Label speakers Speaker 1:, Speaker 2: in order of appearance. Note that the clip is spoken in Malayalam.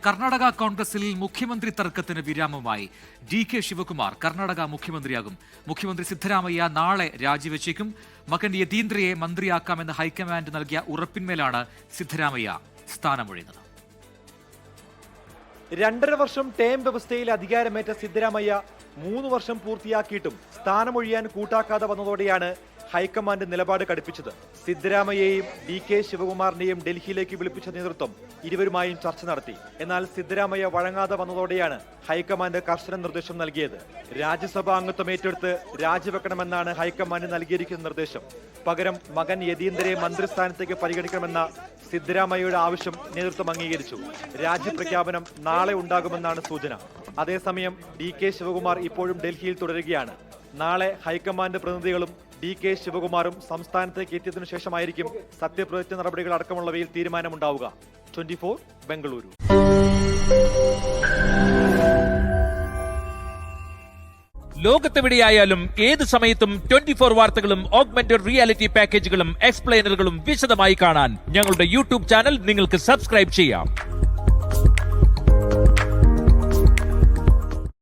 Speaker 1: കർണാടക കോൺഗ്രസിൽ മുഖ്യമന്ത്രി തർക്കത്തിന് വിരാമമായി. DK ശിവകുമാർ കർണാടക മുഖ്യമന്ത്രിയാകും. മുഖ്യമന്ത്രി സിദ്ധരാമയ്യ നാളെ രാജിവെച്ചേക്കും. മകൻ യതീന്ദ്രയെ മന്ത്രിയാക്കാമെന്ന് ഹൈക്കമാൻഡ് നൽകിയ ഉറപ്പിന്മേലാണ് സിദ്ധരാമയ്യ സ്ഥാനമൊഴിയുന്നത്.
Speaker 2: 2.5 വർഷം ടേം വ്യവസ്ഥയിൽ അധികാരമേറ്റ സിദ്ധരാമയ്യ 3 വർഷം പൂർത്തിയാക്കിയിട്ടും സ്ഥാനമൊഴിയാൻ കൂട്ടാക്കാതെ വന്നതോടെയാണ് ഹൈക്കമാൻഡ് നിലപാട് കടുപ്പിച്ചത്. സിദ്ധരാമയ്യയെയും DK ശിവകുമാറിനെയും ഡൽഹിയിലേക്ക് വിളിപ്പിച്ച നേതൃത്വം ഇരുവരുമായും ചർച്ച നടത്തി. എന്നാൽ സിദ്ധരാമയ്യ വഴങ്ങാതെ വന്നതോടെയാണ് ഹൈക്കമാൻഡ് കർശന നിർദ്ദേശം നൽകിയത്. രാജ്യസഭാ അംഗത്വം ഏറ്റെടുത്ത് രാജിവെക്കണമെന്നാണ് ഹൈക്കമാൻഡ് നൽകിയിരിക്കുന്ന നിർദ്ദേശം. പകരം മകൻ യതീന്ദ്രയെ മന്ത്രിസ്ഥാനത്തേക്ക് പരിഗണിക്കണമെന്ന സിദ്ധരാമയ്യയുടെ ആവശ്യം നേതൃത്വം അംഗീകരിച്ചു. രാജ്യപ്രഖ്യാപനം നാളെ ഉണ്ടാകുമെന്നാണ് സൂചന. അതേസമയം DK ശിവകുമാർ ഇപ്പോഴും ഡൽഹിയിൽ തുടരുകയാണ്. നാളെ ഹൈക്കമാൻഡ് പ്രതിനിധികളും DK ശിവകുമാറും സംസ്ഥാനത്തേക്ക് എത്തിയതിനു ശേഷമായിരിക്കും സത്യപ്രതിജ്ഞ നടപടികൾ അടക്കമുള്ളവയിൽ തീരുമാനമുണ്ടാവുക. 24 ബംഗളൂരു.
Speaker 3: ലോകത്തെവിടെയായാലും ഏത് സമയത്തും 24 വാർത്തകളും ഓഗ്മെന്റഡ് റിയാലിറ്റി പാക്കേജുകളും എക്സ്പ്ലെയിനറുകളും വിശദമായി കാണാൻ ഞങ്ങളുടെ യൂട്യൂബ് ചാനൽ നിങ്ങൾക്ക് സബ്സ്ക്രൈബ് ചെയ്യാം.